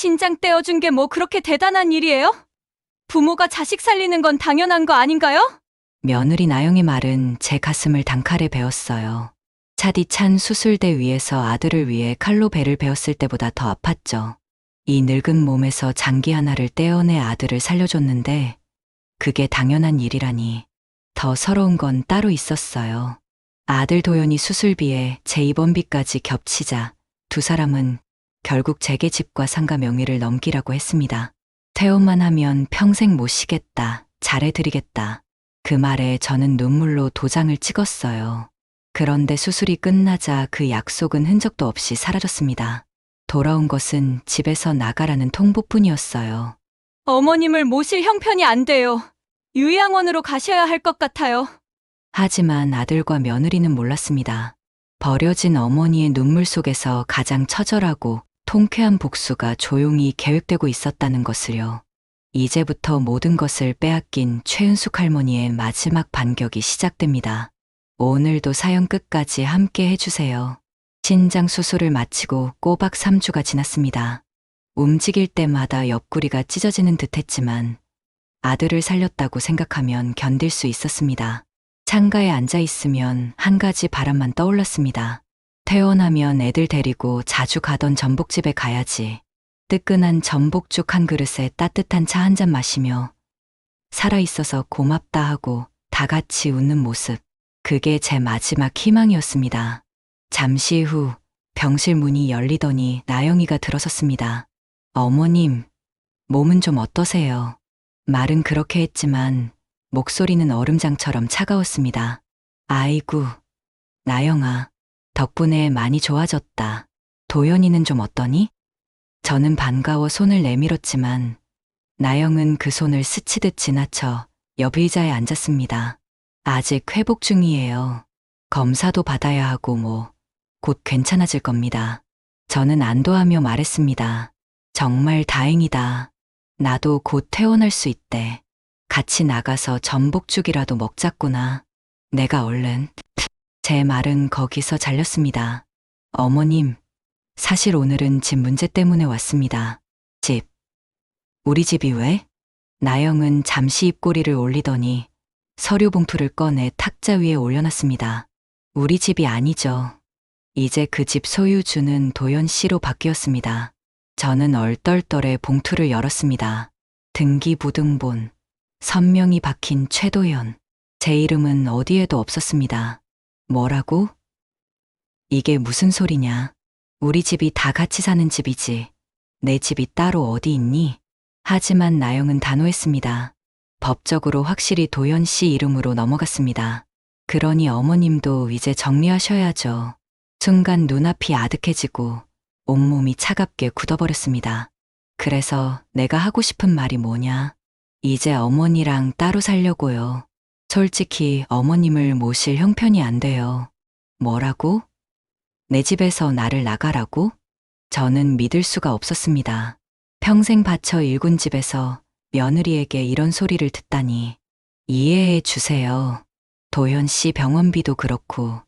신장 떼어준 게 뭐 그렇게 대단한 일이에요? 부모가 자식 살리는 건 당연한 거 아닌가요? 며느리 나영의 말은 제 가슴을 단칼에 베었어요. 차디 찬 수술대 위에서 아들을 위해 칼로 배를 베었을 때보다 더 아팠죠. 이 늙은 몸에서 장기 하나를 떼어내 아들을 살려줬는데 그게 당연한 일이라니 더 서러운 건 따로 있었어요. 아들 도연이 수술비에 제 입원비까지 겹치자 두 사람은 결국 제게 집과 상가 명의를 넘기라고 했습니다. 퇴원만 하면 평생 못 쉬겠다, 잘해드리겠다. 그 말에 저는 눈물로 도장을 찍었어요. 그런데 수술이 끝나자 그 약속은 흔적도 없이 사라졌습니다. 돌아온 것은 집에서 나가라는 통보뿐이었어요. 어머님을 모실 형편이 안 돼요. 요양원으로 가셔야 할 것 같아요. 하지만 아들과 며느리는 몰랐습니다. 버려진 어머니의 눈물 속에서 가장 처절하고 통쾌한 복수가 조용히 계획되고 있었다는 것을요. 이제부터 모든 것을 빼앗긴 최은숙 할머니의 마지막 반격이 시작됩니다. 오늘도 사연 끝까지 함께 해주세요. 신장 수술을 마치고 꼬박 3주가 지났습니다. 움직일 때마다 옆구리가 찢어지는 듯 했지만 아들을 살렸다고 생각하면 견딜 수 있었습니다. 창가에 앉아 있으면 한 가지 바람만 떠올랐습니다. 퇴원하면 애들 데리고 자주 가던 전복집에 가야지. 뜨끈한 전복죽 한 그릇에 따뜻한 차 한 잔 마시며 살아있어서 고맙다 하고 다 같이 웃는 모습. 그게 제 마지막 희망이었습니다. 잠시 후 병실 문이 열리더니 나영이가 들어섰습니다. 어머님, 몸은 좀 어떠세요? 말은 그렇게 했지만 목소리는 얼음장처럼 차가웠습니다. 아이고, 나영아, 덕분에 많이 좋아졌다. 도연이는 좀 어떠니? 저는 반가워 손을 내밀었지만 나영은 그 손을 스치듯 지나쳐 옆 의자에 앉았습니다. 아직 회복 중이에요. 검사도 받아야 하고 곧 괜찮아질 겁니다. 저는 안도하며 말했습니다. 정말 다행이다. 나도 곧 퇴원할 수 있대. 같이 나가서 전복죽이라도 먹자꾸나. 내가 얼른. 제 말은 거기서 잘렸습니다. 어머님, 사실 오늘은 집 문제 때문에 왔습니다. 집. 우리 집이 왜? 나영은 잠시 입꼬리를 올리더니 서류 봉투를 꺼내 탁자 위에 올려놨습니다. 우리 집이 아니죠. 이제 그 집 소유주는 도연 씨로 바뀌었습니다. 저는 얼떨떨해 봉투를 열었습니다. 등기부등본, 선명히 박힌 최도연. 제 이름은 어디에도 없었습니다. 뭐라고? 이게 무슨 소리냐? 우리 집이 다 같이 사는 집이지. 내 집이 따로 어디 있니? 하지만 나영은 단호했습니다. 법적으로 확실히 도연 씨 이름으로 넘어갔습니다. 그러니 어머님도 이제 정리하셔야죠. 순간 눈앞이 아득해지고 온몸이 차갑게 굳어버렸습니다. 그래서 내가 하고 싶은 말이 뭐냐? 이제 어머니랑 따로 살려고요. 솔직히 어머님을 모실 형편이 안 돼요. 뭐라고? 내 집에서 나를 나가라고? 저는 믿을 수가 없었습니다. 평생 바쳐 일군 집에서 며느리에게 이런 소리를 듣다니. 이해해 주세요. 도연 씨 병원비도 그렇고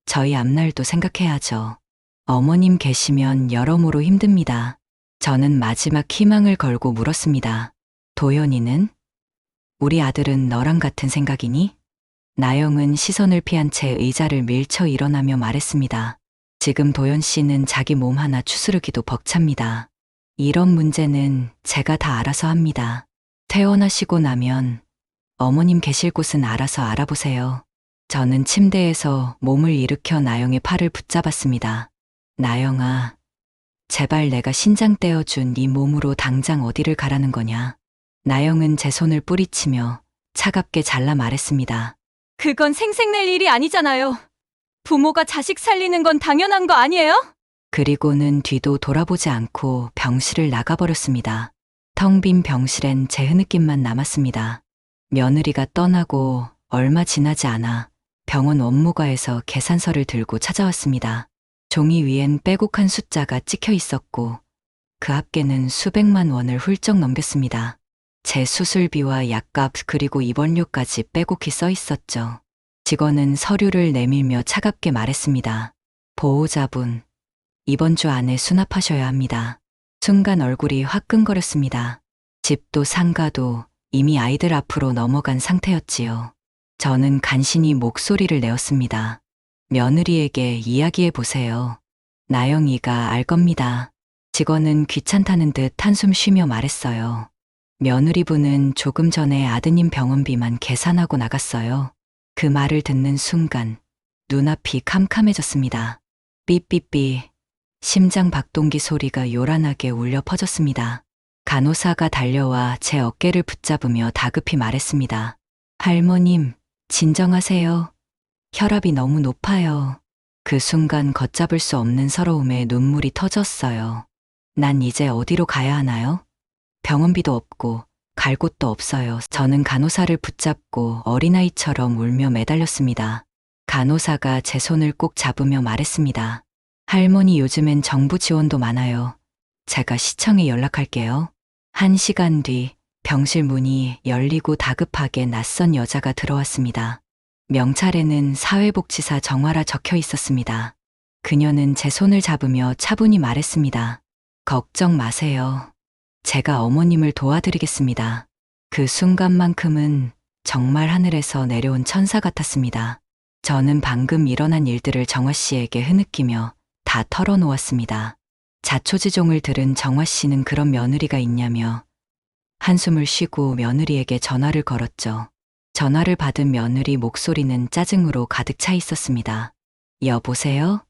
저희 앞날도 생각해야죠. 어머님 계시면 여러모로 힘듭니다. 저는 마지막 희망을 걸고 물었습니다. 도연이는? 우리 아들은 너랑 같은 생각이니? 나영은 시선을 피한 채 의자를 밀쳐 일어나며 말했습니다. 지금 도연 씨는 자기 몸 하나 추스르기도 벅찹니다. 이런 문제는 제가 다 알아서 합니다. 퇴원하시고 나면 어머님 계실 곳은 알아서 알아보세요. 저는 침대에서 몸을 일으켜 나영의 팔을 붙잡았습니다. 나영아, 제발 내가 신장 떼어준 네 몸으로 당장 어디를 가라는 거냐. 나영은 제 손을 뿌리치며 차갑게 잘라 말했습니다. 그건 생색낼 일이 아니잖아요. 부모가 자식 살리는 건 당연한 거 아니에요? 그리고는 뒤도 돌아보지 않고 병실을 나가버렸습니다. 텅 빈 병실엔 제 흐느낌만 남았습니다. 며느리가 떠나고 얼마 지나지 않아 병원 원무과에서 계산서를 들고 찾아왔습니다. 종이 위엔 빼곡한 숫자가 찍혀 있었고 그 앞에는 수백만 원을 훌쩍 넘겼습니다. 제 수술비와 약값 그리고 입원료까지 빼곡히 써 있었죠. 직원은 서류를 내밀며 차갑게 말했습니다. 보호자분, 이번 주 안에 수납하셔야 합니다. 순간 얼굴이 화끈거렸습니다. 집도 상가도 이미 아이들 앞으로 넘어간 상태였지요. 저는 간신히 목소리를 내었습니다. 며느리에게 이야기해 보세요. 나영이가 알 겁니다. 직원은 귀찮다는 듯 한숨 쉬며 말했어요. 며느리분은 조금 전에 아드님 병원비만 계산하고 나갔어요. 그 말을 듣는 순간 눈앞이 캄캄해졌습니다. 삐삐삐. 심장 박동기 소리가 요란하게 울려 퍼졌습니다. 간호사가 달려와 제 어깨를 붙잡으며 다급히 말했습니다. 할머님, 진정하세요. 혈압이 너무 높아요. 그 순간 걷잡을 수 없는 서러움에 눈물이 터졌어요. 난 이제 어디로 가야 하나요? 병원비도 없고 갈 곳도 없어요. 저는 간호사를 붙잡고 어린아이처럼 울며 매달렸습니다. 간호사가 제 손을 꼭 잡으며 말했습니다. 할머니 요즘엔 정부 지원도 많아요. 제가 시청에 연락할게요. 1시간 뒤 병실 문이 열리고 다급하게 낯선 여자가 들어왔습니다. 명찰에는 사회복지사 정화라 적혀 있었습니다. 그녀는 제 손을 잡으며 차분히 말했습니다. 걱정 마세요. 제가 어머님을 도와드리겠습니다. 그 순간만큼은 정말 하늘에서 내려온 천사 같았습니다. 저는 방금 일어난 일들을 정화 씨에게 흐느끼며 다 털어놓았습니다. 자초지종을 들은 정화 씨는 그런 며느리가 있냐며 한숨을 쉬고 며느리에게 전화를 걸었죠. 전화를 받은 며느리 목소리는 짜증으로 가득 차 있었습니다. 여보세요?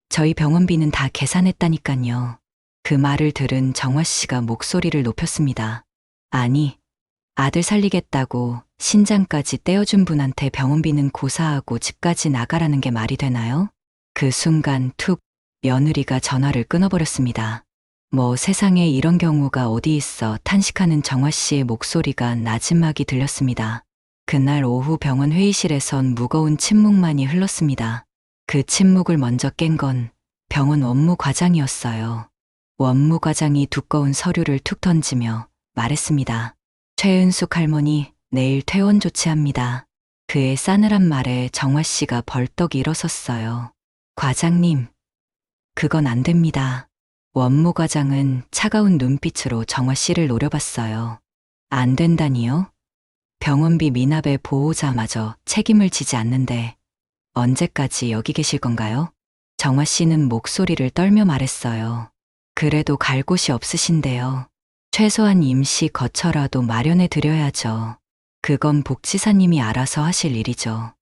저희 병원비는 다 계산했다니깐요. 그 말을 들은 정화 씨가 목소리를 높였습니다. 아니, 아들 살리겠다고 신장까지 떼어준 분한테 병원비는 고사하고 집까지 나가라는 게 말이 되나요? 그 순간 툭 며느리가 전화를 끊어버렸습니다. 뭐 세상에 이런 경우가 어디 있어 탄식하는 정화 씨의 목소리가 나지막이 들렸습니다. 그날 오후 병원 회의실에선 무거운 침묵만이 흘렀습니다. 그 침묵을 먼저 깬 건 병원 원무과장이었어요. 원무과장이 두꺼운 서류를 툭 던지며 말했습니다. 최은숙 할머니, 내일 퇴원 조치합니다. 그의 싸늘한 말에 정화 씨가 벌떡 일어섰어요. 과장님, 그건 안 됩니다. 원무과장은 차가운 눈빛으로 정화 씨를 노려봤어요. 안 된다니요? 병원비 미납의 보호자마저 책임을 지지 않는데 언제까지 여기 계실 건가요? 정화 씨는 목소리를 떨며 말했어요. 그래도 갈 곳이 없으신데요. 최소한 임시 거처라도 마련해 드려야죠. 그건 복지사님이 알아서 하실 일이죠.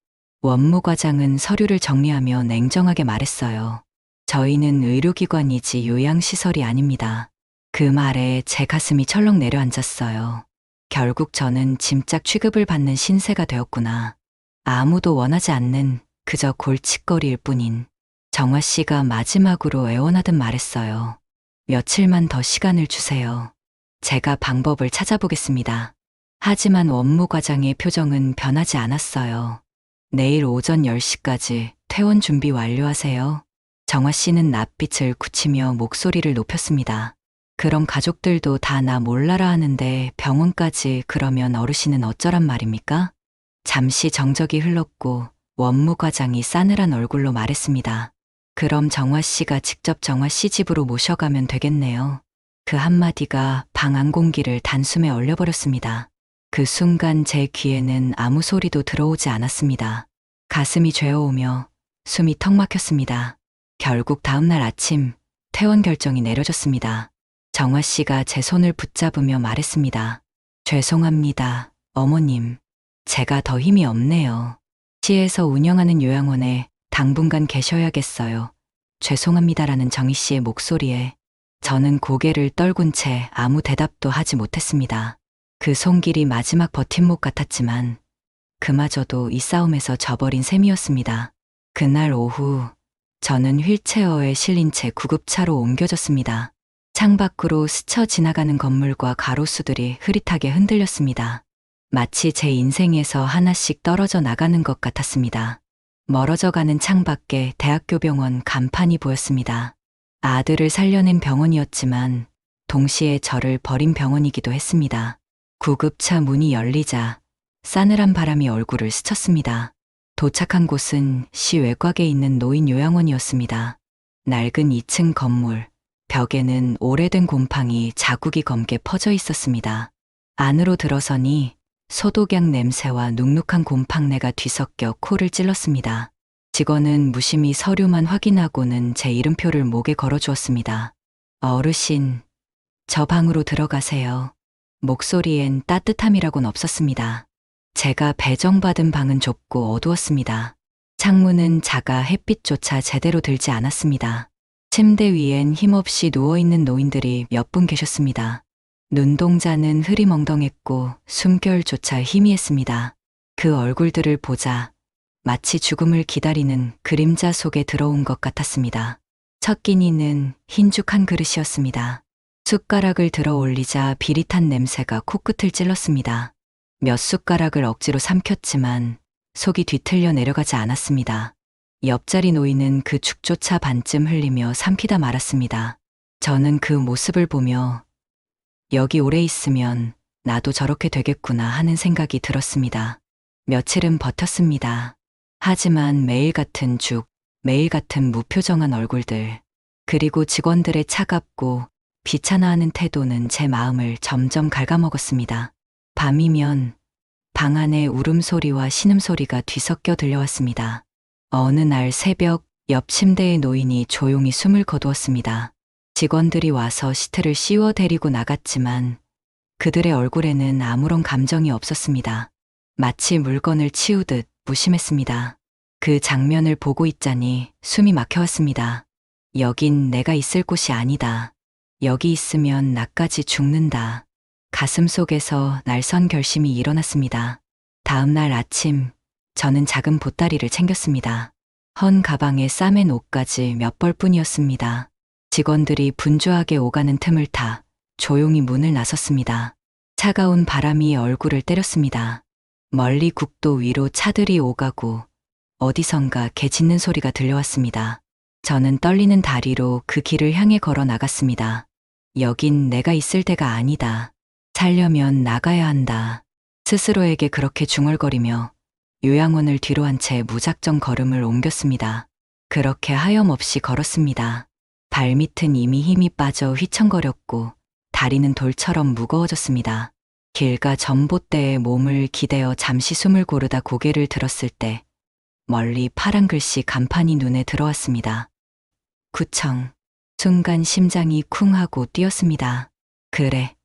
원무과장은 서류를 정리하며 냉정하게 말했어요. 저희는 의료기관이지 요양시설이 아닙니다. 그 말에 제 가슴이 철렁 내려앉았어요. 결국 저는 짐짝 취급을 받는 신세가 되었구나. 아무도 원하지 않는 그저 골칫거리일 뿐인 정화 씨가 마지막으로 애원하듯 말했어요. 며칠만 더 시간을 주세요. 제가 방법을 찾아보겠습니다. 하지만 원무과장의 표정은 변하지 않았어요. 내일 오전 10시까지 퇴원 준비 완료하세요. 정화 씨는 낯빛을 굳히며 목소리를 높였습니다. 그럼 가족들도 다 나 몰라라 하는데 병원까지 그러면 어르신은 어쩌란 말입니까? 잠시 정적이 흘렀고 원무과장이 싸늘한 얼굴로 말했습니다. 그럼 정화 씨가 직접 정화 씨 집으로 모셔가면 되겠네요. 그 한마디가 방 안 공기를 단숨에 얼려버렸습니다. 그 순간 제 귀에는 아무 소리도 들어오지 않았습니다. 가슴이 죄어오며 숨이 턱 막혔습니다. 결국 다음날 아침 퇴원 결정이 내려졌습니다. 정화 씨가 제 손을 붙잡으며 말했습니다. 죄송합니다, 어머님. 제가 더 힘이 없네요. 시에서 운영하는 요양원에 당분간 계셔야겠어요. 죄송합니다라는 정희 씨의 목소리에 저는 고개를 떨군 채 아무 대답도 하지 못했습니다. 그 손길이 마지막 버팀목 같았지만 그마저도 이 싸움에서 져버린 셈이었습니다. 그날 오후 저는 휠체어에 실린 채 구급차로 옮겨졌습니다. 창밖으로 스쳐 지나가는 건물과 가로수들이 흐릿하게 흔들렸습니다. 마치 제 인생에서 하나씩 떨어져 나가는 것 같았습니다. 멀어져가는 창밖에 대학교 병원 간판이 보였습니다. 아들을 살려낸 병원이었지만 동시에 저를 버린 병원이기도 했습니다. 구급차 문이 열리자 싸늘한 바람이 얼굴을 스쳤습니다. 도착한 곳은 시 외곽에 있는 노인 요양원이었습니다. 낡은 2층 건물, 벽에는 오래된 곰팡이 자국이 검게 퍼져 있었습니다. 안으로 들어서니 소독약 냄새와 눅눅한 곰팡내가 뒤섞여 코를 찔렀습니다. 직원은 무심히 서류만 확인하고는 제 이름표를 목에 걸어주었습니다. 어르신, 저 방으로 들어가세요. 목소리엔 따뜻함이라곤 없었습니다. 제가 배정받은 방은 좁고 어두웠습니다. 창문은 작아 햇빛조차 제대로 들지 않았습니다. 침대 위엔 힘없이 누워있는 노인들이 몇 분 계셨습니다. 눈동자는 흐리멍덩했고 숨결조차 희미했습니다. 그 얼굴들을 보자 마치 죽음을 기다리는 그림자 속에 들어온 것 같았습니다. 첫 끼니는 흰죽 한 그릇이었습니다. 숟가락을 들어 올리자 비릿한 냄새가 코끝을 찔렀습니다. 몇 숟가락을 억지로 삼켰지만 속이 뒤틀려 내려가지 않았습니다. 옆자리 노인은 그 죽조차 반쯤 흘리며 삼키다 말았습니다. 저는 그 모습을 보며 여기 오래 있으면 나도 저렇게 되겠구나 하는 생각이 들었습니다. 며칠은 버텼습니다. 하지만 매일 같은 죽, 매일 같은 무표정한 얼굴들, 그리고 직원들의 차갑고 비참해하는 태도는 제 마음을 점점 갉아먹었습니다. 밤이면 방 안에 울음소리와 신음소리가 뒤섞여 들려왔습니다. 어느 날 새벽 옆 침대의 노인이 조용히 숨을 거두었습니다. 직원들이 와서 시트를 씌워 데리고 나갔지만 그들의 얼굴에는 아무런 감정이 없었습니다. 마치 물건을 치우듯 무심했습니다. 그 장면을 보고 있자니 숨이 막혀왔습니다. 여긴 내가 있을 곳이 아니다. 여기 있으면 나까지 죽는다. 가슴 속에서 날선 결심이 일어났습니다. 다음 날 아침, 저는 작은 보따리를 챙겼습니다. 헌 가방에 싸맨 옷까지 몇 벌뿐이었습니다. 직원들이 분주하게 오가는 틈을 타 조용히 문을 나섰습니다. 차가운 바람이 얼굴을 때렸습니다. 멀리 국도 위로 차들이 오가고 어디선가 개 짖는 소리가 들려왔습니다. 저는 떨리는 다리로 그 길을 향해 걸어 나갔습니다. 여긴 내가 있을 데가 아니다. 살려면 나가야 한다. 스스로에게 그렇게 중얼거리며 요양원을 뒤로 한 채 무작정 걸음을 옮겼습니다. 그렇게 하염없이 걸었습니다. 발밑은 이미 힘이 빠져 휘청거렸고 다리는 돌처럼 무거워졌습니다. 길가 전봇대에 몸을 기대어 잠시 숨을 고르다 고개를 들었을 때 멀리 파란 글씨 간판이 눈에 들어왔습니다. 구청. 순간 심장이 쿵 하고 뛰었습니다. 그래.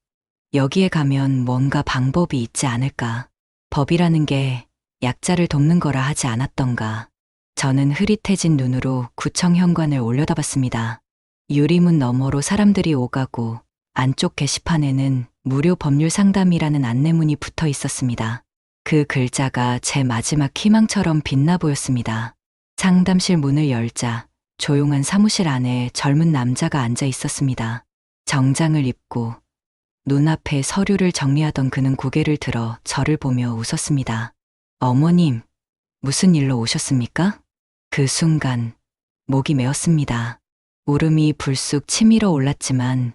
여기에 가면 뭔가 방법이 있지 않을까. 법이라는 게 약자를 돕는 거라 하지 않았던가. 저는 흐릿해진 눈으로 구청 현관을 올려다봤습니다. 유리문 너머로 사람들이 오가고 안쪽 게시판에는 무료 법률 상담이라는 안내문이 붙어 있었습니다. 그 글자가 제 마지막 희망처럼 빛나 보였습니다. 상담실 문을 열자 조용한 사무실 안에 젊은 남자가 앉아 있었습니다. 정장을 입고 눈앞에 서류를 정리하던 그는 고개를 들어 저를 보며 웃었습니다. 어머님, 무슨 일로 오셨습니까? 그 순간 목이 메었습니다. 울음이 불쑥 치밀어 올랐지만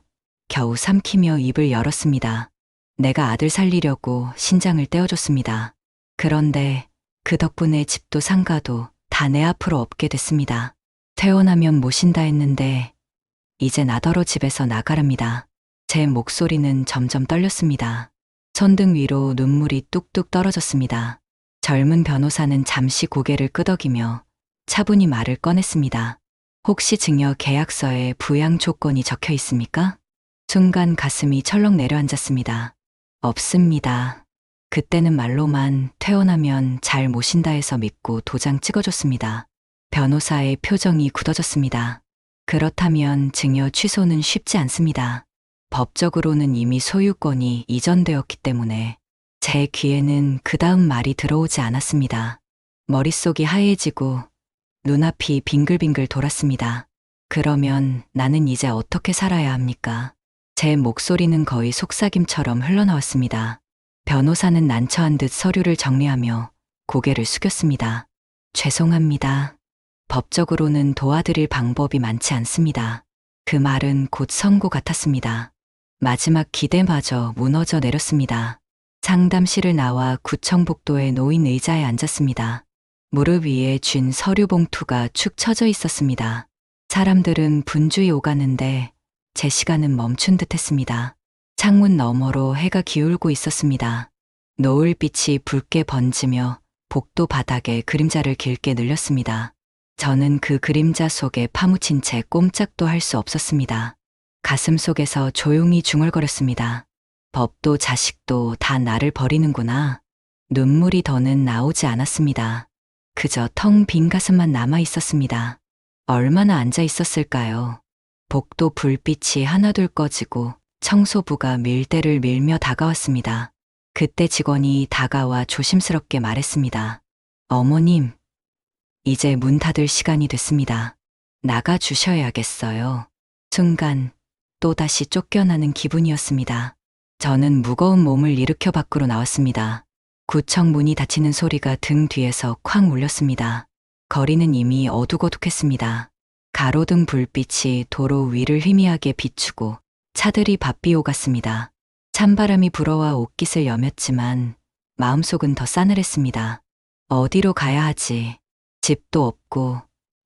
겨우 삼키며 입을 열었습니다. 내가 아들 살리려고 신장을 떼어줬습니다. 그런데 그 덕분에 집도 상가도 다 내 앞으로 업게 됐습니다. 퇴원하면 모신다 했는데 이제 나더러 집에서 나가랍니다. 제 목소리는 점점 떨렸습니다. 손등 위로 눈물이 뚝뚝 떨어졌습니다. 젊은 변호사는 잠시 고개를 끄덕이며 차분히 말을 꺼냈습니다. 혹시 증여 계약서에 부양 조건이 적혀 있습니까? 순간 가슴이 철렁 내려앉았습니다. 없습니다. 그때는 말로만 퇴원하면 잘 모신다 해서 믿고 도장 찍어줬습니다. 변호사의 표정이 굳어졌습니다. 그렇다면 증여 취소는 쉽지 않습니다. 법적으로는 이미 소유권이 이전되었기 때문에 제 귀에는 그 다음 말이 들어오지 않았습니다. 머릿속이 하얘지고 눈앞이 빙글빙글 돌았습니다. 그러면 나는 이제 어떻게 살아야 합니까? 제 목소리는 거의 속삭임처럼 흘러나왔습니다. 변호사는 난처한 듯 서류를 정리하며 고개를 숙였습니다. 죄송합니다. 법적으로는 도와드릴 방법이 많지 않습니다. 그 말은 곧 선고 같았습니다. 마지막 기대마저 무너져 내렸습니다. 상담실을 나와 구청복도의 노인 의자에 앉았습니다. 무릎 위에 쥔 서류 봉투가 축 처져 있었습니다. 사람들은 분주히 오가는데 제 시간은 멈춘 듯 했습니다. 창문 너머로 해가 기울고 있었습니다. 노을빛이 붉게 번지며 복도 바닥에 그림자를 길게 늘렸습니다. 저는 그 그림자 속에 파묻힌 채 꼼짝도 할 수 없었습니다. 가슴 속에서 조용히 중얼거렸습니다. 법도 자식도 다 나를 버리는구나. 눈물이 더는 나오지 않았습니다. 그저 텅 빈 가슴만 남아 있었습니다. 얼마나 앉아 있었을까요? 복도 불빛이 하나둘 꺼지고 청소부가 밀대를 밀며 다가왔습니다. 그때 직원이 다가와 조심스럽게 말했습니다. 어머님, 이제 문 닫을 시간이 됐습니다. 나가 주셔야겠어요. 순간 또다시 쫓겨나는 기분이었습니다. 저는 무거운 몸을 일으켜 밖으로 나왔습니다. 구청 문이 닫히는 소리가 등 뒤에서 쾅 울렸습니다. 거리는 이미 어둑어둑했습니다. 가로등 불빛이 도로 위를 희미하게 비추고 차들이 바삐 오갔습니다. 찬바람이 불어와 옷깃을 여몄지만 마음속은 더 싸늘했습니다. 어디로 가야 하지? 집도 없고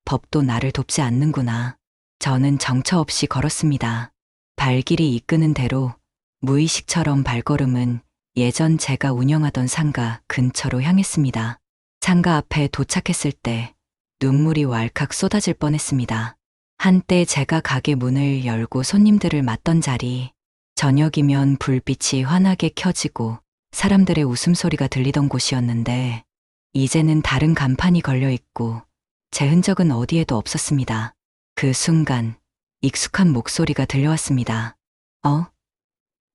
법도 나를 돕지 않는구나. 저는 정처 없이 걸었습니다. 발길이 이끄는 대로 무의식처럼 발걸음은 예전 제가 운영하던 상가 근처로 향했습니다. 상가 앞에 도착했을 때 눈물이 왈칵 쏟아질 뻔했습니다. 한때 제가 가게 문을 열고 손님들을 맞던 자리, 저녁이면 불빛이 환하게 켜지고 사람들의 웃음소리가 들리던 곳이었는데 이제는 다른 간판이 걸려 있고 제 흔적은 어디에도 없었습니다. 그 순간 익숙한 목소리가 들려왔습니다.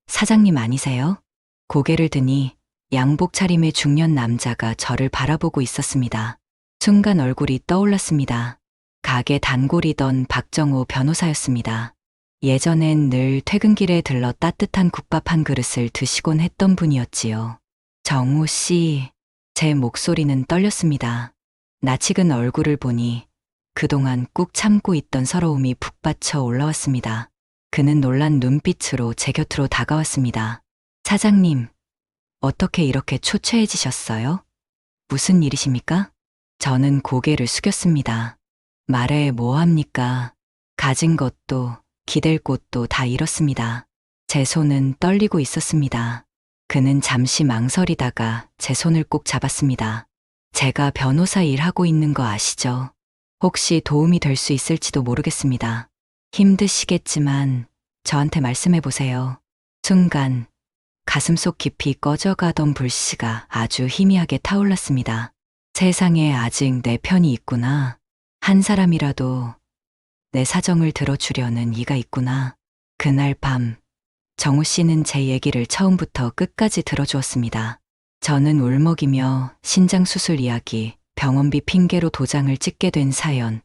사장님 아니세요? 고개를 드니 양복 차림의 중년 남자가 저를 바라보고 있었습니다. 순간 얼굴이 떠올랐습니다. 가게 단골이던 박정호 변호사였습니다. 예전엔 늘 퇴근길에 들러 따뜻한 국밥 한 그릇을 드시곤 했던 분이었지요. 정호 씨, 제 목소리는 떨렸습니다. 낯익은 얼굴을 보니 그동안 꾹 참고 있던 서러움이 북받쳐 올라왔습니다. 그는 놀란 눈빛으로 제 곁으로 다가왔습니다. 사장님, 어떻게 이렇게 초췌해지셨어요? 무슨 일이십니까? 저는 고개를 숙였습니다. 말해 뭐합니까? 가진 것도 기댈 곳도 다 잃었습니다. 제 손은 떨리고 있었습니다. 그는 잠시 망설이다가 제 손을 꼭 잡았습니다. 제가 변호사 일하고 있는 거 아시죠? 혹시 도움이 될 수 있을지도 모르겠습니다. 힘드시겠지만 저한테 말씀해 보세요. 순간 가슴속 깊이 꺼져가던 불씨가 아주 희미하게 타올랐습니다. 세상에 아직 내 편이 있구나. 한 사람이라도 내 사정을 들어주려는 이가 있구나. 그날 밤 정우 씨는 제 얘기를 처음부터 끝까지 들어주었습니다. 저는 울먹이며 신장 수술 이야기, 병원비 핑계로 도장을 찍게 된 사연,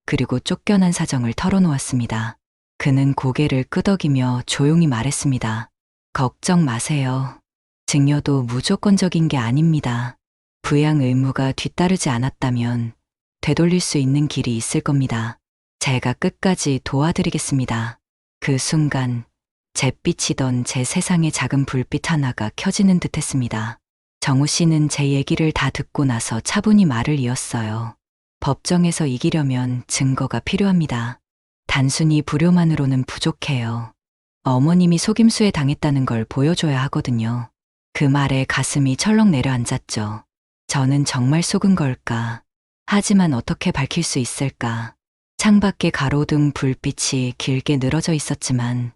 그리고 쫓겨난 사정을 털어놓았습니다. 그는 고개를 끄덕이며 조용히 말했습니다. 걱정 마세요. 증여도 무조건적인 게 아닙니다. 부양 의무가 뒤따르지 않았다면 되돌릴 수 있는 길이 있을 겁니다. 제가 끝까지 도와드리겠습니다. 그 순간 잿빛이던 제 세상의 작은 불빛 하나가 켜지는 듯 했습니다. 정우 씨는 제 얘기를 다 듣고 나서 차분히 말을 이었어요. 법정에서 이기려면 증거가 필요합니다. 단순히 불효만으로는 부족해요. 어머님이 속임수에 당했다는 걸 보여줘야 하거든요. 그 말에 가슴이 철렁 내려앉았죠. 저는 정말 속은 걸까? 하지만 어떻게 밝힐 수 있을까? 창밖에 가로등 불빛이 길게 늘어져 있었지만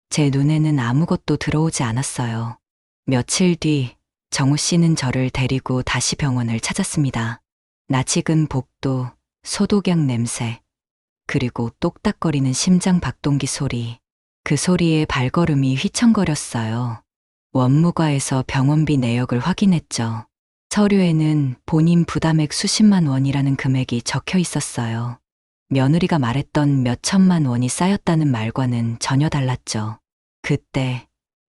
제 눈에는 아무것도 들어오지 않았어요. 며칠 뒤 정우 씨는 저를 데리고 다시 병원을 찾았습니다. 낯익은 복도, 소독약 냄새, 그리고 똑딱거리는 심장 박동기 소리. 그 소리에 발걸음이 휘청거렸어요. 원무과에서 병원비 내역을 확인했죠. 서류에는 본인 부담액 수십만 원이라는 금액이 적혀 있었어요. 며느리가 말했던 몇 천만 원이 쌓였다는 말과는 전혀 달랐죠. 그때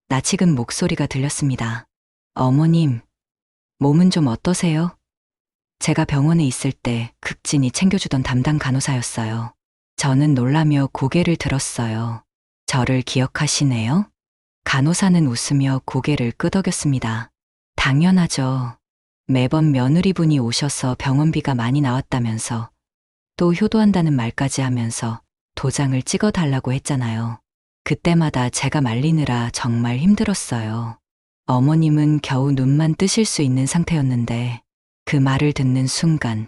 낯익은 목소리가 들렸습니다. 어머님, 몸은 좀 어떠세요? 제가 병원에 있을 때 극진히 챙겨주던 담당 간호사였어요. 저는 놀라며 고개를 들었어요. 저를 기억하시네요? 간호사는 웃으며 고개를 끄덕였습니다. 당연하죠. 매번 며느리분이 오셔서 병원비가 많이 나왔다면서 또 효도한다는 말까지 하면서 도장을 찍어달라고 했잖아요. 그때마다 제가 말리느라 정말 힘들었어요. 어머님은 겨우 눈만 뜨실 수 있는 상태였는데 그 말을 듣는 순간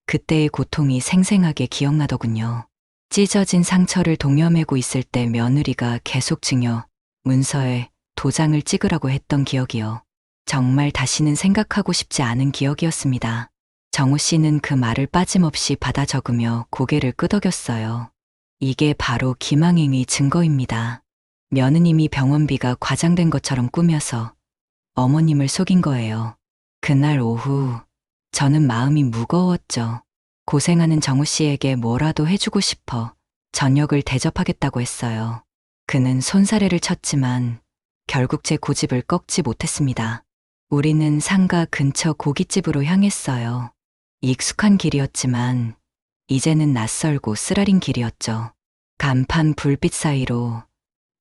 그때의 고통이 생생하게 기억나더군요. 찢어진 상처를 동여매고 있을 때 며느리가 계속 증여, 문서에 도장을 찍으라고 했던 기억이요. 정말 다시는 생각하고 싶지 않은 기억이었습니다. 정우 씨는 그 말을 빠짐없이 받아 적으며 고개를 끄덕였어요. 이게 바로 기망행위 증거입니다. 며느님이 병원비가 과장된 것처럼 꾸며서 어머님을 속인 거예요. 그날 오후 저는 마음이 무거웠죠. 고생하는 정우 씨에게 뭐라도 해주고 싶어 저녁을 대접하겠다고 했어요. 그는 손사래를 쳤지만 결국 제 고집을 꺾지 못했습니다. 우리는 상가 근처 고깃집으로 향했어요. 익숙한 길이었지만 이제는 낯설고 쓰라린 길이었죠. 간판 불빛 사이로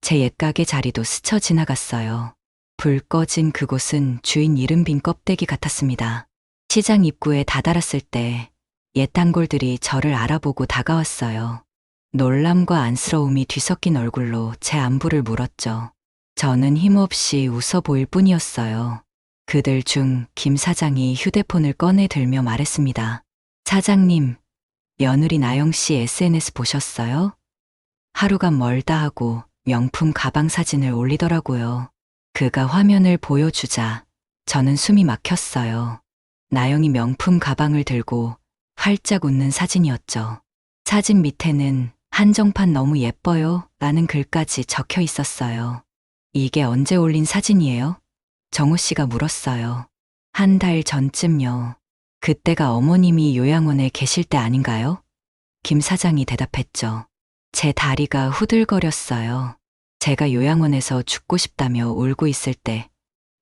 제 옛가게 자리도 스쳐 지나갔어요. 불 꺼진 그곳은 주인 이름 빈 껍데기 같았습니다. 시장 입구에 다다랐을 때 옛 단골들이 저를 알아보고 다가왔어요. 놀람과 안쓰러움이 뒤섞인 얼굴로 제 안부를 물었죠. 저는 힘없이 웃어 보일 뿐이었어요. 그들 중 김 사장이 휴대폰을 꺼내 들며 말했습니다. 사장님, 며느리 나영 씨 SNS 보셨어요? 하루가 멀다 하고 명품 가방 사진을 올리더라고요. 그가 화면을 보여주자 저는 숨이 막혔어요. 나영이 명품 가방을 들고 활짝 웃는 사진이었죠. 사진 밑에는 한정판 너무 예뻐요 라는 글까지 적혀 있었어요. 이게 언제 올린 사진이에요? 정우 씨가 물었어요. 한 달 전쯤요. 그때가 어머님이 요양원에 계실 때 아닌가요? 김 사장이 대답했죠. 제 다리가 후들거렸어요. 제가 요양원에서 죽고 싶다며 울고 있을 때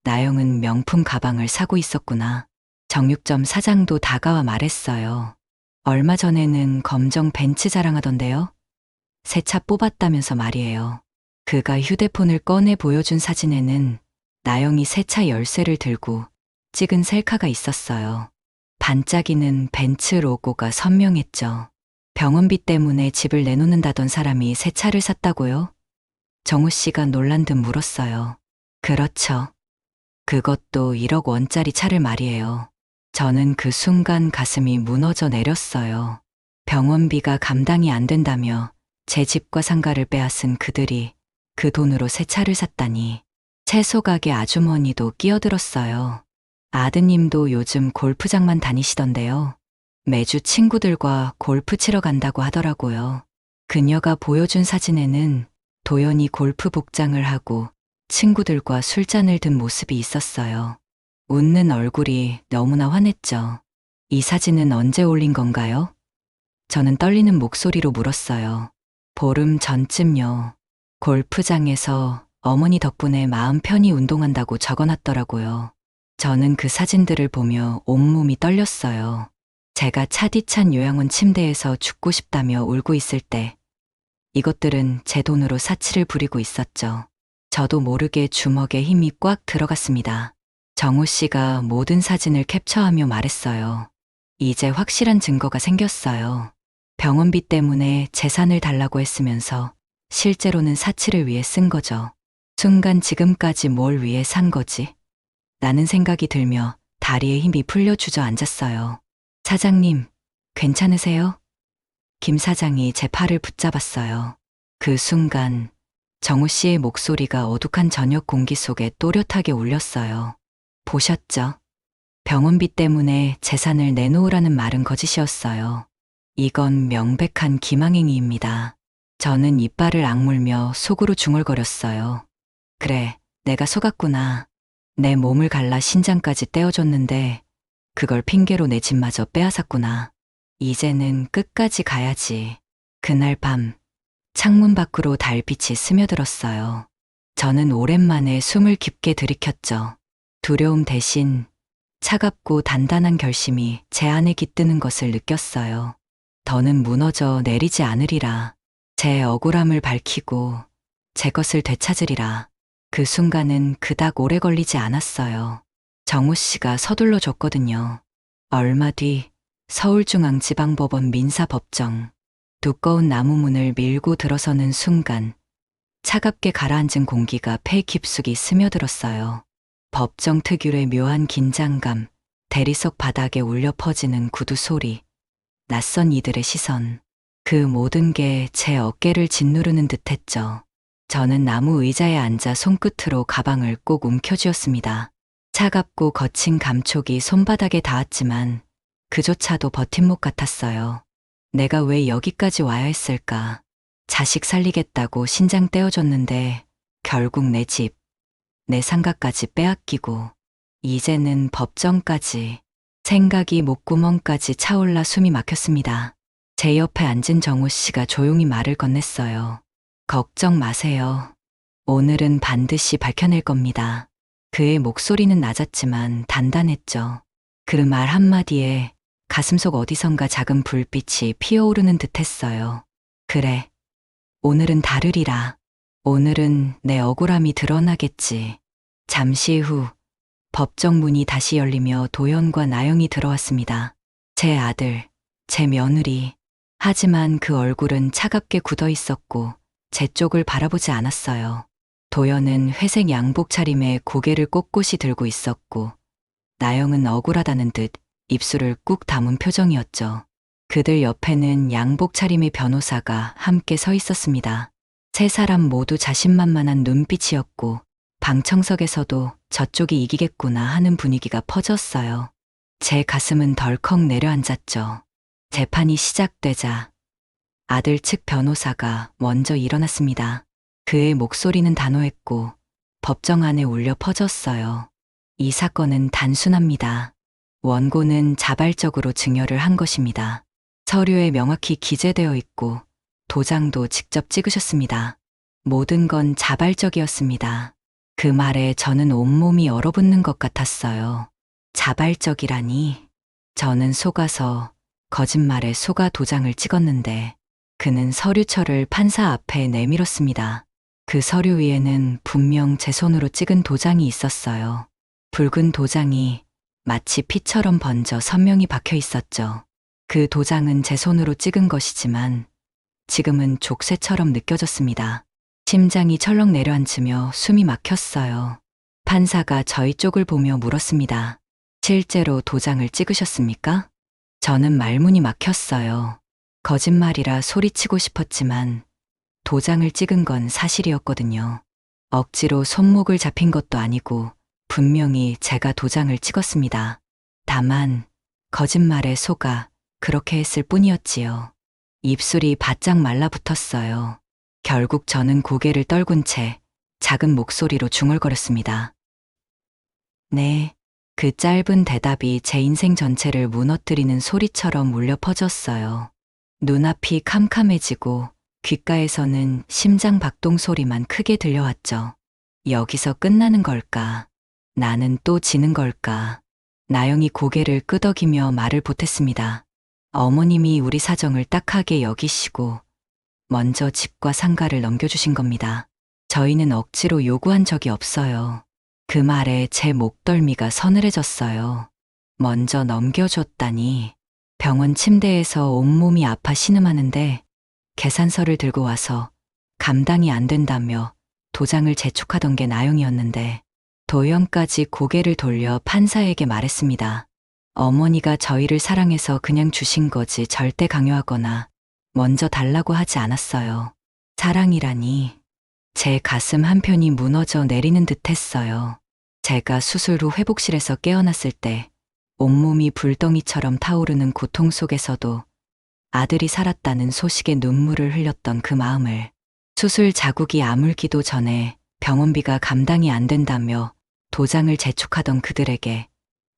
나영은 명품 가방을 사고 있었구나. 정육점 사장도 다가와 말했어요. 얼마 전에는 검정 벤츠 자랑하던데요. 새 차 뽑았다면서 말이에요. 그가 휴대폰을 꺼내 보여준 사진에는 나영이 새 차 열쇠를 들고 찍은 셀카가 있었어요. 반짝이는 벤츠 로고가 선명했죠. 병원비 때문에 집을 내놓는다던 사람이 새 차를 샀다고요? 정우 씨가 놀란 듯 물었어요. 그렇죠. 그것도 1억 원짜리 차를 말이에요. 저는 그 순간 가슴이 무너져 내렸어요. 병원비가 감당이 안 된다며 제 집과 상가를 빼앗은 그들이 그 돈으로 새 차를 샀다니. 채소 가게 아주머니도 끼어들었어요. 아드님도 요즘 골프장만 다니시던데요. 매주 친구들과 골프 치러 간다고 하더라고요. 그녀가 보여준 사진에는 도연이 골프 복장을 하고 친구들과 술잔을 든 모습이 있었어요. 웃는 얼굴이 너무나 환했죠. 이 사진은 언제 올린 건가요? 저는 떨리는 목소리로 물었어요. 보름 전쯤요. 골프장에서 어머니 덕분에 마음 편히 운동한다고 적어놨더라고요. 저는 그 사진들을 보며 온몸이 떨렸어요. 제가 차디찬 요양원 침대에서 죽고 싶다며 울고 있을 때 이것들은 제 돈으로 사치를 부리고 있었죠. 저도 모르게 주먹에 힘이 꽉 들어갔습니다. 정우 씨가 모든 사진을 캡처하며 말했어요. 이제 확실한 증거가 생겼어요. 병원비 때문에 재산을 달라고 했으면서 실제로는 사치를 위해 쓴 거죠. 순간 지금까지 뭘 위해 산 거지? 라는 생각이 들며 다리에 힘이 풀려 주저앉았어요. 사장님, 괜찮으세요? 김 사장이 제 팔을 붙잡았어요. 그 순간 정우 씨의 목소리가 어둑한 저녁 공기 속에 또렷하게 울렸어요. 보셨죠? 병원비 때문에 재산을 내놓으라는 말은 거짓이었어요. 이건 명백한 기망행위입니다. 저는 이빨을 악물며 속으로 중얼거렸어요. 그래, 내가 속았구나. 내 몸을 갈라 신장까지 떼어줬는데 그걸 핑계로 내 집마저 빼앗았구나. 이제는 끝까지 가야지. 그날 밤 창문 밖으로 달빛이 스며들었어요. 저는 오랜만에 숨을 깊게 들이켰죠. 두려움 대신 차갑고 단단한 결심이 제 안에 깃드는 것을 느꼈어요. 더는 무너져 내리지 않으리라. 제 억울함을 밝히고 제 것을 되찾으리라. 그 순간은 그닥 오래 걸리지 않았어요. 정우 씨가 서둘러 줬거든요. 얼마 뒤 서울중앙지방법원 민사법정. 두꺼운 나무 문을 밀고 들어서는 순간 차갑게 가라앉은 공기가 폐 깊숙이 스며들었어요. 법정 특유의 묘한 긴장감, 대리석 바닥에 울려 퍼지는 구두 소리, 낯선 이들의 시선. 그 모든 게 제 어깨를 짓누르는 듯했죠. 저는 나무 의자에 앉아 손끝으로 가방을 꼭 움켜쥐었습니다. 차갑고 거친 감촉이 손바닥에 닿았지만 그조차도 버팀목 같았어요. 내가 왜 여기까지 와야 했을까? 자식 살리겠다고 신장 떼어줬는데 결국 내 집, 내 상가까지 빼앗기고 이제는 법정까지. 생각이 목구멍까지 차올라 숨이 막혔습니다. 제 옆에 앉은 정호 씨가 조용히 말을 건넸어요. 걱정 마세요. 오늘은 반드시 밝혀낼 겁니다. 그의 목소리는 낮았지만 단단했죠. 그 말 한마디에 가슴속 어디선가 작은 불빛이 피어오르는 듯했어요. 그래. 오늘은 다르리라. 오늘은 내 억울함이 드러나겠지. 잠시 후 법정 문이 다시 열리며 도연과 나영이 들어왔습니다. 제 아들, 제 며느리. 하지만 그 얼굴은 차갑게 굳어 있었고 제 쪽을 바라보지 않았어요. 도연은 회색 양복 차림에 고개를 꼿꼿이 들고 있었고 나영은 억울하다는 듯 입술을 꾹 다문 표정이었죠. 그들 옆에는 양복 차림의 변호사가 함께 서 있었습니다. 세 사람 모두 자신만만한 눈빛이었고 방청석에서도 저쪽이 이기겠구나 하는 분위기가 퍼졌어요. 제 가슴은 덜컥 내려앉았죠. 재판이 시작되자 아들 측 변호사가 먼저 일어났습니다. 그의 목소리는 단호했고 법정 안에 울려 퍼졌어요. 이 사건은 단순합니다. 원고는 자발적으로 증여를 한 것입니다. 서류에 명확히 기재되어 있고 도장도 직접 찍으셨습니다. 모든 건 자발적이었습니다. 그 말에 저는 온몸이 얼어붙는 것 같았어요. 자발적이라니. 저는 속아서 거짓말에 속아 도장을 찍었는데 그는 서류철을 판사 앞에 내밀었습니다. 그 서류 위에는 분명 제 손으로 찍은 도장이 있었어요. 붉은 도장이 마치 피처럼 번져 선명히 박혀 있었죠. 그 도장은 제 손으로 찍은 것이지만 지금은 족쇄처럼 느껴졌습니다. 심장이 철렁 내려앉으며 숨이 막혔어요. 판사가 저희 쪽을 보며 물었습니다. 실제로 도장을 찍으셨습니까? 저는 말문이 막혔어요. 거짓말이라 소리치고 싶었지만 도장을 찍은 건 사실이었거든요. 억지로 손목을 잡힌 것도 아니고 분명히 제가 도장을 찍었습니다. 다만 거짓말에 속아 그렇게 했을 뿐이었지요. 입술이 바짝 말라붙었어요. 결국 저는 고개를 떨군 채 작은 목소리로 중얼거렸습니다. 네. 그 짧은 대답이 제 인생 전체를 무너뜨리는 소리처럼 울려 퍼졌어요. 눈앞이 캄캄해지고 귓가에서는 심장 박동 소리만 크게 들려왔죠. 여기서 끝나는 걸까? 나는 또 지는 걸까? 나영이 고개를 끄덕이며 말을 보탰습니다. 어머님이 우리 사정을 딱하게 여기시고 먼저 집과 상가를 넘겨주신 겁니다. 저희는 억지로 요구한 적이 없어요. 그 말에 제 목덜미가 서늘해졌어요. 먼저 넘겨줬다니. 병원 침대에서 온몸이 아파 신음하는데 계산서를 들고 와서 감당이 안 된다며 도장을 재촉하던 게 나영이었는데 도연까지 고개를 돌려 판사에게 말했습니다. 어머니가 저희를 사랑해서 그냥 주신 거지 절대 강요하거나 먼저 달라고 하지 않았어요. 사랑이라니. 제 가슴 한편이 무너져 내리는 듯했어요. 제가 수술 후 회복실에서 깨어났을 때 온몸이 불덩이처럼 타오르는 고통 속에서도 아들이 살았다는 소식에 눈물을 흘렸던 그 마음을, 수술 자국이 아물기도 전에 병원비가 감당이 안 된다며 도장을 재촉하던 그들에게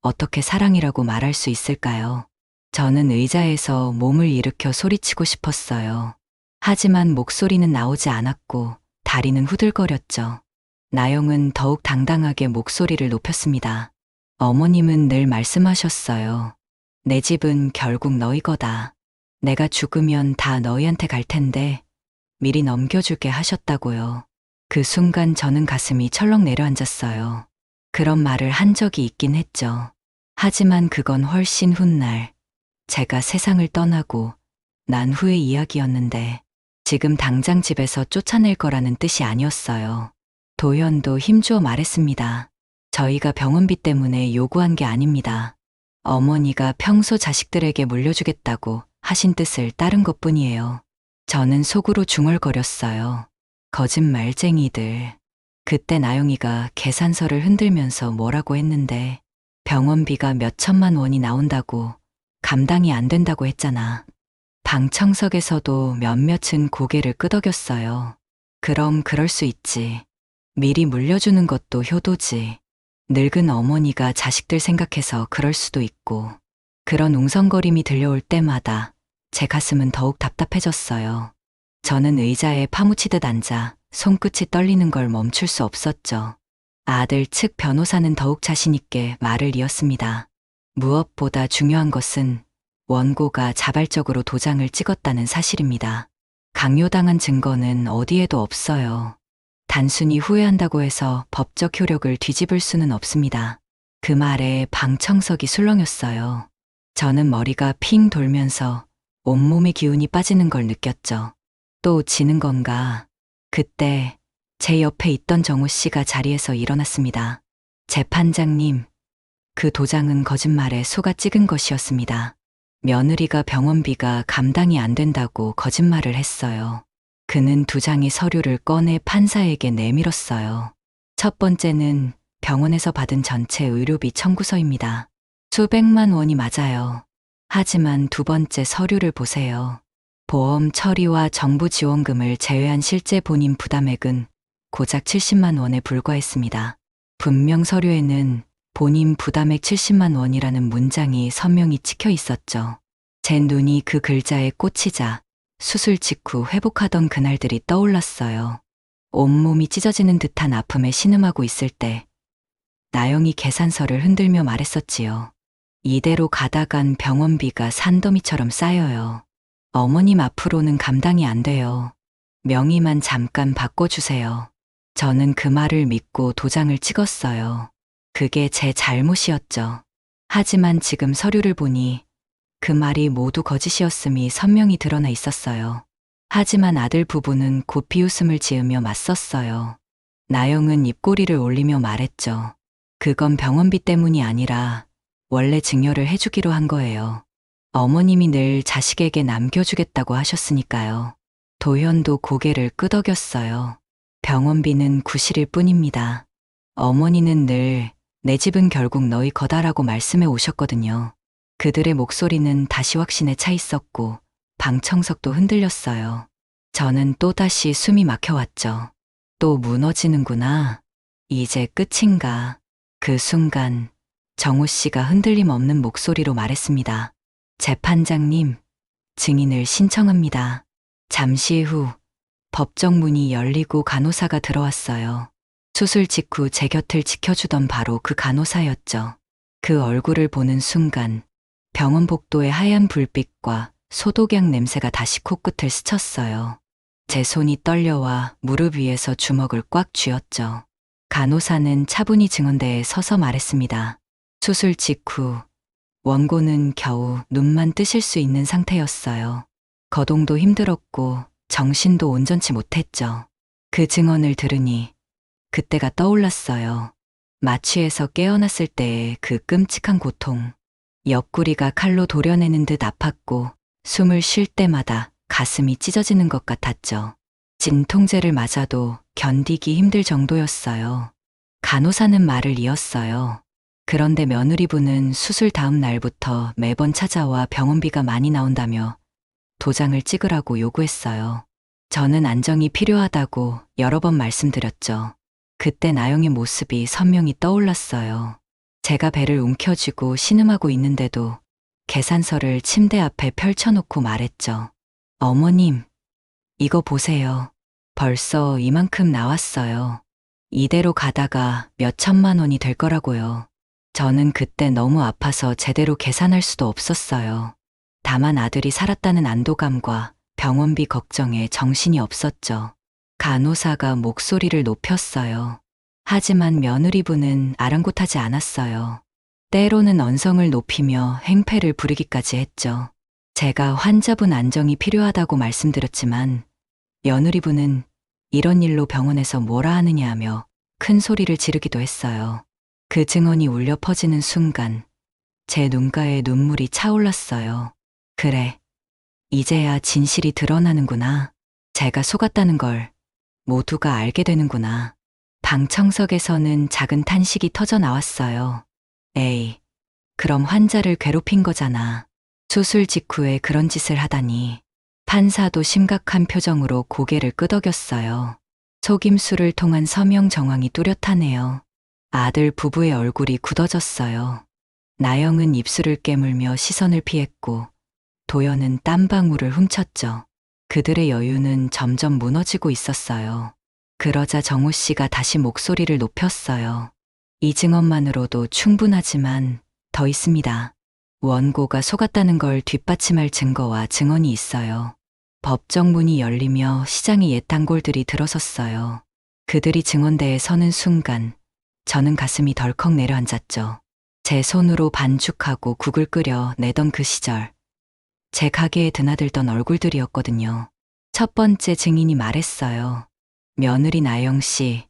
어떻게 사랑이라고 말할 수 있을까요? 저는 의자에서 몸을 일으켜 소리치고 싶었어요. 하지만 목소리는 나오지 않았고 다리는 후들거렸죠. 나영은 더욱 당당하게 목소리를 높였습니다. 어머님은 늘 말씀하셨어요. 내 집은 결국 너희 거다. 내가 죽으면 다 너희한테 갈 텐데 미리 넘겨줄게 하셨다고요. 그 순간 저는 가슴이 철렁 내려앉았어요. 그런 말을 한 적이 있긴 했죠. 하지만 그건 훨씬 훗날 제가 세상을 떠나고 난 후의 이야기였는데 지금 당장 집에서 쫓아낼 거라는 뜻이 아니었어요. 도현도 힘주어 말했습니다. 저희가 병원비 때문에 요구한 게 아닙니다. 어머니가 평소 자식들에게 물려주겠다고 하신 뜻을 따른 것뿐이에요. 저는 속으로 중얼거렸어요. 거짓말쟁이들. 그때 나영이가 계산서를 흔들면서 뭐라고 했는데 병원비가 몇 천만 원이 나온다고 감당이 안 된다고 했잖아. 방청석에서도 몇몇은 고개를 끄덕였어요. 그럼 그럴 수 있지. 미리 물려주는 것도 효도지. 늙은 어머니가 자식들 생각해서 그럴 수도 있고. 그런 웅성거림이 들려올 때마다 제 가슴은 더욱 답답해졌어요. 저는 의자에 파묻히듯 앉아 손끝이 떨리는 걸 멈출 수 없었죠. 아들 측 변호사는 더욱 자신있게 말을 이었습니다. 무엇보다 중요한 것은 원고가 자발적으로 도장을 찍었다는 사실입니다. 강요당한 증거는 어디에도 없어요. 단순히 후회한다고 해서 법적 효력을 뒤집을 수는 없습니다. 그 말에 방청석이 술렁였어요. 저는 머리가 핑 돌면서 온몸의 기운이 빠지는 걸 느꼈죠. 또 지는 건가? 그때 제 옆에 있던 정우 씨가 자리에서 일어났습니다. 재판장님, 그 도장은 거짓말에 속아 찍은 것이었습니다. 며느리가 병원비가 감당이 안 된다고 거짓말을 했어요. 그는 두 장의 서류를 꺼내 판사에게 내밀었어요. 첫 번째는 병원에서 받은 전체 의료비 청구서입니다. 수백만 원이 맞아요. 하지만 두 번째 서류를 보세요. 보험 처리와 정부 지원금을 제외한 실제 본인 부담액은 고작 70만 원에 불과했습니다. 분명 서류에는 본인 부담액 70만 원이라는 문장이 선명히 찍혀 있었죠. 제 눈이 그 글자에 꽂히자 수술 직후 회복하던 그날들이 떠올랐어요. 온몸이 찢어지는 듯한 아픔에 신음하고 있을 때 나영이 계산서를 흔들며 말했었지요. 이대로 가다간 병원비가 산더미처럼 쌓여요. 어머님 앞으로는 감당이 안 돼요. 명의만 잠깐 바꿔주세요. 저는 그 말을 믿고 도장을 찍었어요. 그게 제 잘못이었죠. 하지만 지금 서류를 보니 그 말이 모두 거짓이었음이 선명히 드러나 있었어요. 하지만 아들 부부는 곧 비웃음을 지으며 맞섰어요. 나영은 입꼬리를 올리며 말했죠. 그건 병원비 때문이 아니라 원래 증여를 해주기로 한 거예요. 어머님이 늘 자식에게 남겨주겠다고 하셨으니까요. 도현도 고개를 끄덕였어요. 병원비는 구실일 뿐입니다. 어머니는 늘 내 집은 결국 너희 거다라고 말씀해 오셨거든요. 그들의 목소리는 다시 확신에 차 있었고 방청석도 흔들렸어요. 저는 또다시 숨이 막혀왔죠. 또 무너지는구나. 이제 끝인가. 그 순간 정우 씨가 흔들림 없는 목소리로 말했습니다. 재판장님, 증인을 신청합니다. 잠시 후 법정 문이 열리고 간호사가 들어왔어요. 수술 직후 제 곁을 지켜주던 바로 그 간호사였죠. 그 얼굴을 보는 순간 병원 복도의 하얀 불빛과 소독약 냄새가 다시 코끝을 스쳤어요. 제 손이 떨려와 무릎 위에서 주먹을 꽉 쥐었죠. 간호사는 차분히 증언대에 서서 말했습니다. 수술 직후 원고는 겨우 눈만 뜨실 수 있는 상태였어요. 거동도 힘들었고 정신도 온전치 못했죠. 그 증언을 들으니 그때가 떠올랐어요. 마취에서 깨어났을 때의 그 끔찍한 고통. 옆구리가 칼로 도려내는 듯 아팠고 숨을 쉴 때마다 가슴이 찢어지는 것 같았죠. 진통제를 맞아도 견디기 힘들 정도였어요. 간호사는 말을 이었어요. 그런데 며느리분은 수술 다음 날부터 매번 찾아와 병원비가 많이 나온다며 도장을 찍으라고 요구했어요. 저는 안정이 필요하다고 여러 번 말씀드렸죠. 그때 나영의 모습이 선명히 떠올랐어요. 제가 배를 움켜쥐고 신음하고 있는데도 계산서를 침대 앞에 펼쳐놓고 말했죠. 어머님, 이거 보세요. 벌써 이만큼 나왔어요. 이대로 가다가 몇 천만 원이 될 거라고요. 저는 그때 너무 아파서 제대로 계산할 수도 없었어요. 다만 아들이 살았다는 안도감과 병원비 걱정에 정신이 없었죠. 간호사가 목소리를 높였어요. 하지만 며느리분은 아랑곳하지 않았어요. 때로는 언성을 높이며 행패를 부리기까지 했죠. 제가 환자분 안정이 필요하다고 말씀드렸지만 며느리분은 이런 일로 병원에서 뭐라 하느냐 하며 큰 소리를 지르기도 했어요. 그 증언이 울려 퍼지는 순간 제 눈가에 눈물이 차올랐어요. 그래, 이제야 진실이 드러나는구나. 제가 속았다는 걸 모두가 알게 되는구나. 방청석에서는 작은 탄식이 터져 나왔어요. 에이, 그럼 환자를 괴롭힌 거잖아. 수술 직후에 그런 짓을 하다니. 판사도 심각한 표정으로 고개를 끄덕였어요. 속임수를 통한 서명 정황이 뚜렷하네요. 아들 부부의 얼굴이 굳어졌어요. 나영은 입술을 깨물며 시선을 피했고 도연은 땀방울을 훔쳤죠. 그들의 여유는 점점 무너지고 있었어요. 그러자 정우 씨가 다시 목소리를 높였어요. 이 증언만으로도 충분하지만 더 있습니다. 원고가 속았다는 걸 뒷받침할 증거와 증언이 있어요. 법정 문이 열리며 시장의 옛 단골들이 들어섰어요. 그들이 증언대에 서는 순간 저는 가슴이 덜컥 내려앉았죠. 제 손으로 반죽하고 국을 끓여 내던 그 시절. 제 가게에 드나들던 얼굴들이었거든요. 첫 번째 증인이 말했어요. 며느리 나영 씨,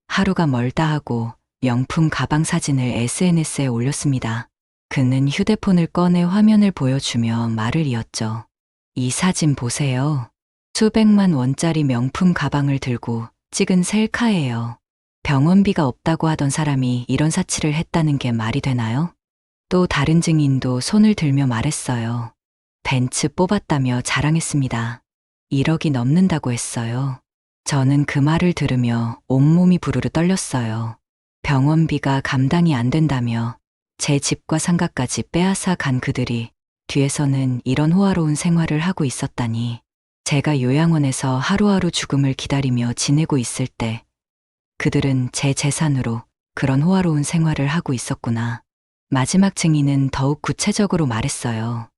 하루가 멀다 하고 명품 가방 사진을 SNS에 올렸습니다. 그는 휴대폰을 꺼내 화면을 보여주며 말을 이었죠. 이 사진 보세요. 수백만 원짜리 명품 가방을 들고 찍은 셀카예요. 병원비가 없다고 하던 사람이 이런 사치를 했다는 게 말이 되나요? 또 다른 증인도 손을 들며 말했어요. 벤츠 뽑았다며 자랑했습니다. 1억이 넘는다고 했어요. 저는 그 말을 들으며 온몸이 부르르 떨렸어요. 병원비가 감당이 안 된다며 제 집과 상가까지 빼앗아 간 그들이 뒤에서는 이런 호화로운 생활을 하고 있었다니. 제가 요양원에서 하루하루 죽음을 기다리며 지내고 있을 때 그들은 제 재산으로 그런 호화로운 생활을 하고 있었구나. 마지막 증인은 더욱 구체적으로 말했어요.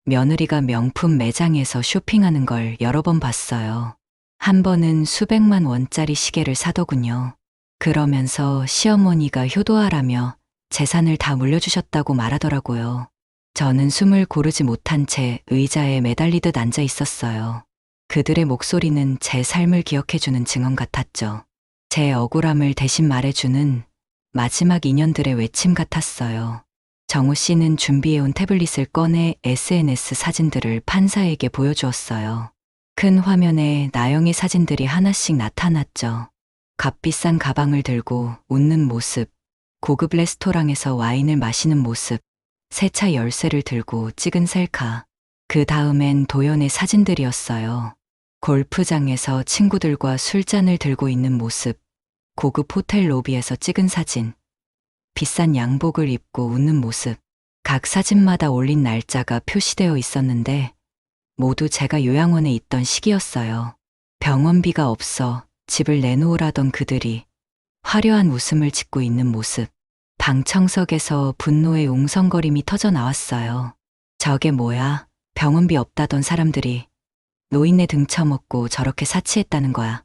며느리가 명품 매장에서 쇼핑하는 걸 여러 번 봤어요. 한 번은 수백만 원짜리 시계를 사더군요. 그러면서 시어머니가 효도하라며 재산을 다 물려주셨다고 말하더라고요. 저는 숨을 고르지 못한 채 의자에 매달리듯 앉아 있었어요. 그들의 목소리는 제 삶을 기억해주는 증언 같았죠. 제 억울함을 대신 말해주는 마지막 인연들의 외침 같았어요. 정우 씨는 준비해온 태블릿을 꺼내 SNS 사진들을 판사에게 보여주었어요. 큰 화면에 나영의 사진들이 하나씩 나타났죠. 값비싼 가방을 들고 웃는 모습, 고급 레스토랑에서 와인을 마시는 모습, 새 차 열쇠를 들고 찍은 셀카. 그 다음엔 도연의 사진들이었어요. 골프장에서 친구들과 술잔을 들고 있는 모습, 고급 호텔 로비에서 찍은 사진, 비싼 양복을 입고 웃는 모습. 각 사진마다 올린 날짜가 표시되어 있었는데 모두 제가 요양원에 있던 시기였어요. 병원비가 없어 집을 내놓으라던 그들이 화려한 웃음을 짓고 있는 모습. 방청석에서 분노의 웅성거림이 터져 나왔어요. 저게 뭐야? 병원비 없다던 사람들이 노인네 등쳐먹고 저렇게 사치했다는 거야.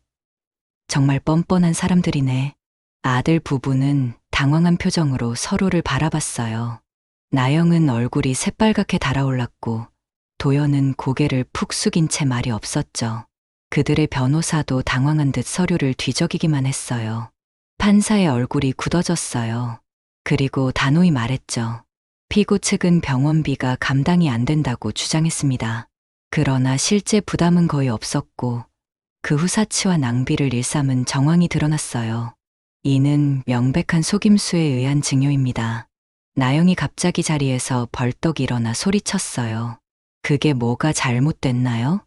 정말 뻔뻔한 사람들이네. 아들 부부는 당황한 표정으로 서로를 바라봤어요. 나영은 얼굴이 새빨갛게 달아올랐고 도연은 고개를 푹 숙인 채 말이 없었죠. 그들의 변호사도 당황한 듯 서류를 뒤적이기만 했어요. 판사의 얼굴이 굳어졌어요. 그리고 단호히 말했죠. 피고 측은 병원비가 감당이 안 된다고 주장했습니다. 그러나 실제 부담은 거의 없었고 그 후 사치와 낭비를 일삼은 정황이 드러났어요. 이는 명백한 속임수에 의한 증여입니다. 나영이 갑자기 자리에서 벌떡 일어나 소리쳤어요. 그게 뭐가 잘못됐나요?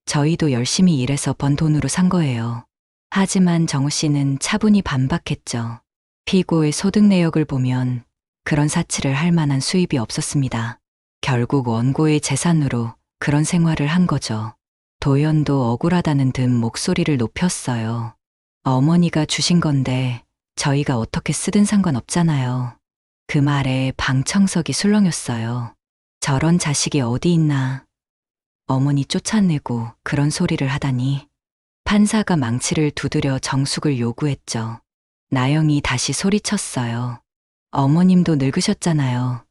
저희도 열심히 일해서 번 돈으로 산 거예요. 하지만 정우 씨는 차분히 반박했죠. 피고의 소득 내역을 보면 그런 사치를 할 만한 수입이 없었습니다. 결국 원고의 재산으로 그런 생활을 한 거죠. 도연도 억울하다는 듯 목소리를 높였어요. 어머니가 주신 건데 저희가 어떻게 쓰든 상관없잖아요. 그 말에 방청석이 술렁였어요. 저런 자식이 어디 있나. 어머니 쫓아내고 그런 소리를 하다니. 판사가 망치를 두드려 정숙을 요구했죠. 나영이 다시 소리쳤어요. 어머님도 늙으셨잖아요.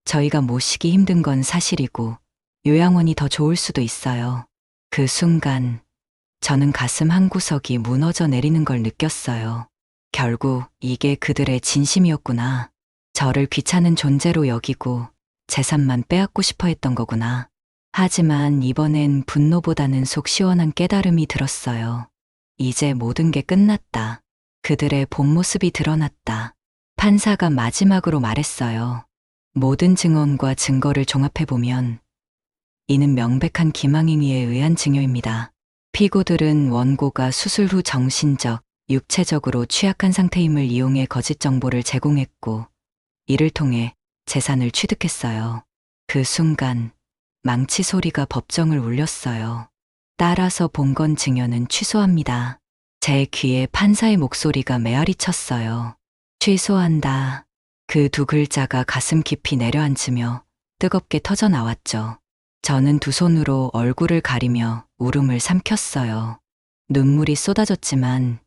저희가 모시기 힘든 건 사실이고 요양원이 더 좋을 수도 있어요. 그 순간 저는 가슴 한구석이 무너져 내리는 걸 느꼈어요. 결국 이게 그들의 진심이었구나. 저를 귀찮은 존재로 여기고 재산만 빼앗고 싶어 했던 거구나. 하지만 이번엔 분노보다는 속 시원한 깨달음이 들었어요. 이제 모든 게 끝났다. 그들의 본 모습이 드러났다. 판사가 마지막으로 말했어요. 모든 증언과 증거를 종합해보면 이는 명백한 기망행위에 의한 증여입니다. 피고들은 원고가 수술 후 정신적, 육체적으로 취약한 상태임을 이용해 거짓 정보를 제공했고 이를 통해 재산을 취득했어요. 그 순간 망치 소리가 법정을 울렸어요. 따라서 본건 증여는 취소합니다. 제 귀에 판사의 목소리가 메아리 쳤어요. 취소한다. 그 두 글자가 가슴 깊이 내려앉으며 뜨겁게 터져 나왔죠. 저는 두 손으로 얼굴을 가리며 울음을 삼켰어요. 눈물이 쏟아졌지만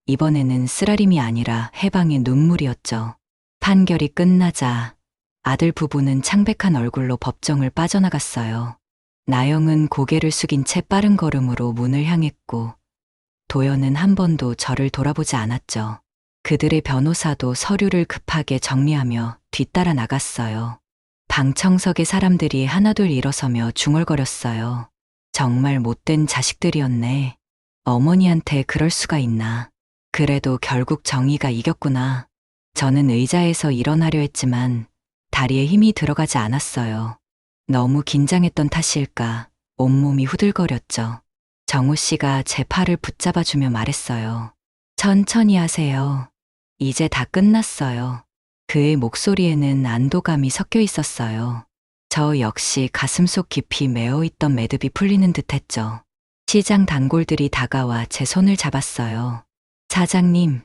이번에는 쓰라림이 아니라 해방의 눈물이었죠. 판결이 끝나자 아들 부부는 창백한 얼굴로 법정을 빠져나갔어요. 나영은 고개를 숙인 채 빠른 걸음으로 문을 향했고 도연은 한 번도 저를 돌아보지 않았죠. 그들의 변호사도 서류를 급하게 정리하며 뒤따라 나갔어요. 방청석의 사람들이 하나둘 일어서며 중얼거렸어요. 정말 못된 자식들이었네. 어머니한테 그럴 수가 있나. 그래도 결국 정의가 이겼구나. 저는 의자에서 일어나려 했지만 다리에 힘이 들어가지 않았어요. 너무 긴장했던 탓일까 온몸이 후들거렸죠. 정우 씨가 제 팔을 붙잡아주며 말했어요. 천천히 하세요. 이제 다 끝났어요. 그의 목소리에는 안도감이 섞여 있었어요. 저 역시 가슴속 깊이 메어있던 매듭이 풀리는 듯했죠. 시장 단골들이 다가와 제 손을 잡았어요. 사장님,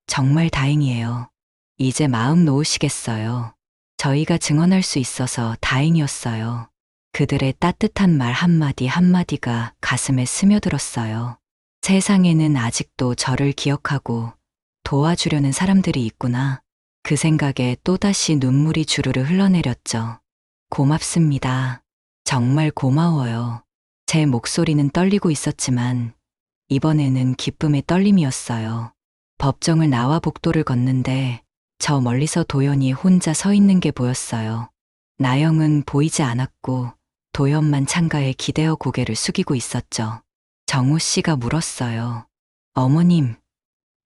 정말 다행이에요. 이제 마음 놓으시겠어요. 저희가 증언할 수 있어서 다행이었어요. 그들의 따뜻한 말 한마디 한마디가 가슴에 스며들었어요. 세상에는 아직도 저를 기억하고 도와주려는 사람들이 있구나. 그 생각에 또다시 눈물이 주르르 흘러내렸죠. 고맙습니다. 정말 고마워요. 제 목소리는 떨리고 있었지만 이번에는 기쁨의 떨림이었어요. 법정을 나와 복도를 걷는데 저 멀리서 도연이 혼자 서 있는 게 보였어요. 나영은 보이지 않았고 도연만 창가에 기대어 고개를 숙이고 있었죠. 정우 씨가 물었어요. 어머님,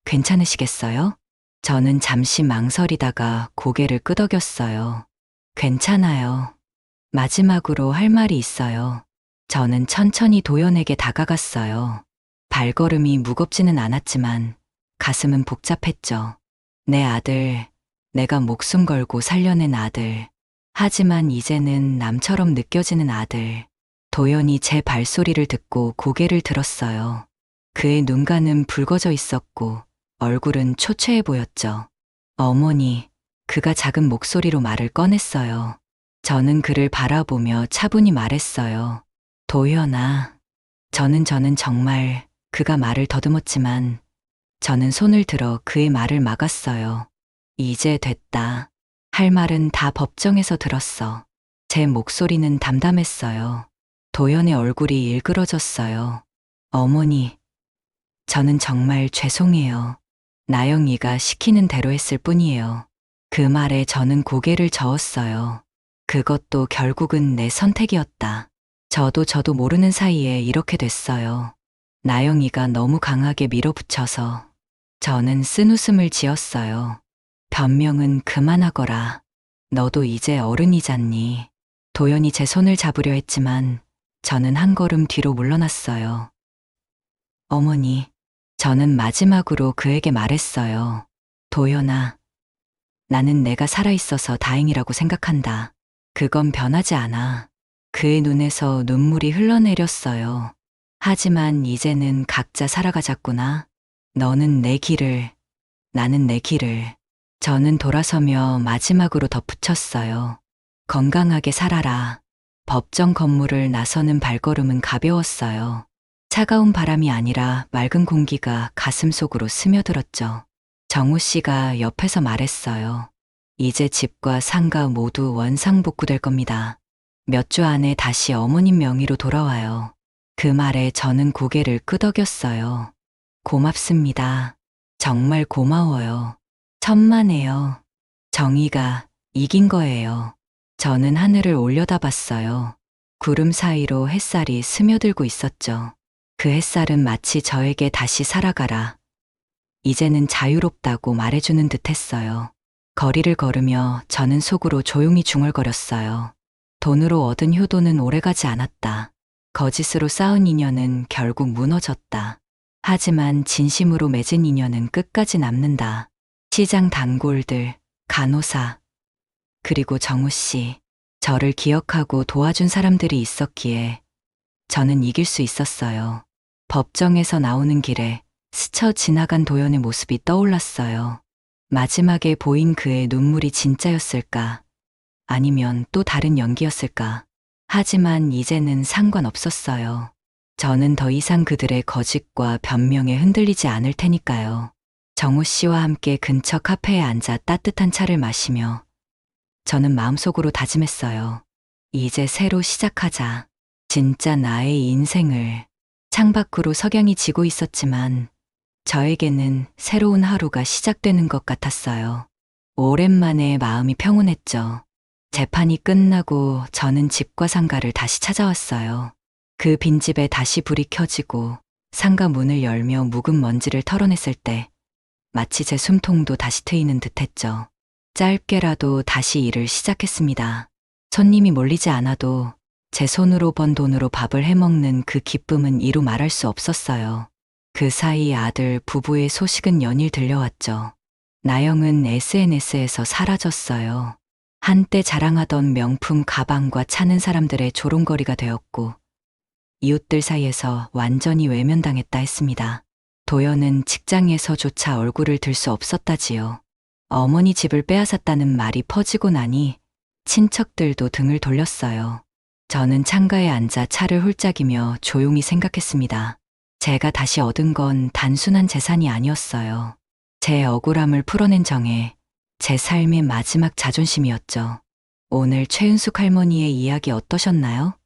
괜찮으시겠어요? 저는 잠시 망설이다가 고개를 끄덕였어요. 괜찮아요. 마지막으로 할 말이 있어요. 저는 천천히 도연에게 다가갔어요. 발걸음이 무겁지는 않았지만 가슴은 복잡했죠. 내 아들, 내가 목숨 걸고 살려낸 아들. 하지만 이제는 남처럼 느껴지는 아들. 도연이 제 발소리를 듣고 고개를 들었어요. 그의 눈가는 붉어져 있었고 얼굴은 초췌해 보였죠. 어머니, 그가 작은 목소리로 말을 꺼냈어요. 저는 그를 바라보며 차분히 말했어요. 도연아, 저는 정말 그가 말을 더듬었지만 저는 손을 들어 그의 말을 막았어요. 이제 됐다. 할 말은 다 법정에서 들었어. 제 목소리는 담담했어요. 도연의 얼굴이 일그러졌어요. 어머니, 저는 정말 죄송해요. 나영이가 시키는 대로 했을 뿐이에요. 그 말에 저는 고개를 저었어요. 그것도 결국은 내 선택이었다. 저도 모르는 사이에 이렇게 됐어요. 나영이가 너무 강하게 밀어붙여서 저는 쓴웃음을 지었어요. 변명은 그만하거라. 너도 이제 어른이잖니. 도연이 제 손을 잡으려 했지만 저는 한 걸음 뒤로 물러났어요. 어머니, 저는 마지막으로 그에게 말했어요. 도연아, 나는 내가 살아있어서 다행이라고 생각한다. 그건 변하지 않아. 그의 눈에서 눈물이 흘러내렸어요. 하지만 이제는 각자 살아가자꾸나. 너는 내 길을, 나는 내 길을. 저는 돌아서며 마지막으로 덧붙였어요. 건강하게 살아라. 법정 건물을 나서는 발걸음은 가벼웠어요. 차가운 바람이 아니라 맑은 공기가 가슴 속으로 스며들었죠. 정우 씨가 옆에서 말했어요. 이제 집과 상가 모두 원상복구될 겁니다. 몇 주 안에 다시 어머님 명의로 돌아와요. 그 말에 저는 고개를 끄덕였어요. 고맙습니다. 정말 고마워요. 천만에요. 정의가 이긴 거예요. 저는 하늘을 올려다봤어요. 구름 사이로 햇살이 스며들고 있었죠. 그 햇살은 마치 저에게 다시 살아가라. 이제는 자유롭다고 말해주는 듯 했어요. 거리를 걸으며 저는 속으로 조용히 중얼거렸어요. 돈으로 얻은 효도는 오래가지 않았다. 거짓으로 쌓은 인연은 결국 무너졌다. 하지만 진심으로 맺은 인연은 끝까지 남는다. 시장 단골들, 간호사, 그리고 정우 씨, 저를 기억하고 도와준 사람들이 있었기에 저는 이길 수 있었어요. 법정에서 나오는 길에 스쳐 지나간 도연의 모습이 떠올랐어요. 마지막에 보인 그의 눈물이 진짜였을까? 아니면 또 다른 연기였을까? 하지만 이제는 상관없었어요. 저는 더 이상 그들의 거짓과 변명에 흔들리지 않을 테니까요. 정우 씨와 함께 근처 카페에 앉아 따뜻한 차를 마시며 저는 마음속으로 다짐했어요. 이제 새로 시작하자. 진짜 나의 인생을. 창밖으로 석양이 지고 있었지만 저에게는 새로운 하루가 시작되는 것 같았어요. 오랜만에 마음이 평온했죠. 재판이 끝나고 저는 집과 상가를 다시 찾아왔어요. 그 빈집에 다시 불이 켜지고 상가 문을 열며 묵은 먼지를 털어냈을 때 마치 제 숨통도 다시 트이는 듯했죠. 짧게라도 다시 일을 시작했습니다. 손님이 몰리지 않아도 제 손으로 번 돈으로 밥을 해먹는 그 기쁨은 이루 말할 수 없었어요. 그 사이 아들 부부의 소식은 연일 들려왔죠. 나영은 SNS에서 사라졌어요. 한때 자랑하던 명품 가방과 차는 사람들의 조롱거리가 되었고 이웃들 사이에서 완전히 외면당했다 했습니다. 도연은 직장에서조차 얼굴을 들 수 없었다지요. 어머니 집을 빼앗았다는 말이 퍼지고 나니 친척들도 등을 돌렸어요. 저는 창가에 앉아 차를 홀짝이며 조용히 생각했습니다. 제가 다시 얻은 건 단순한 재산이 아니었어요. 제 억울함을 풀어낸 정에 제 삶의 마지막 자존심이었죠. 오늘 최은숙 할머니의 이야기 어떠셨나요?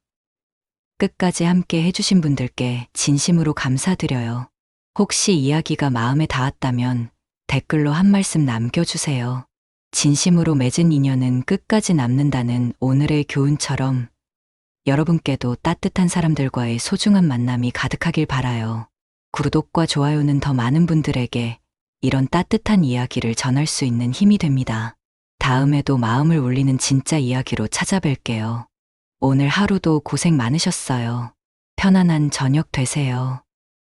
끝까지 함께 해주신 분들께 진심으로 감사드려요. 혹시 이야기가 마음에 닿았다면 댓글로 한 말씀 남겨주세요. 진심으로 맺은 인연은 끝까지 남는다는 오늘의 교훈처럼 여러분께도 따뜻한 사람들과의 소중한 만남이 가득하길 바라요. 구독과 좋아요는 더 많은 분들에게 이런 따뜻한 이야기를 전할 수 있는 힘이 됩니다. 다음에도 마음을 울리는 진짜 이야기로 찾아뵐게요. 오늘 하루도 고생 많으셨어요. 편안한 저녁 되세요.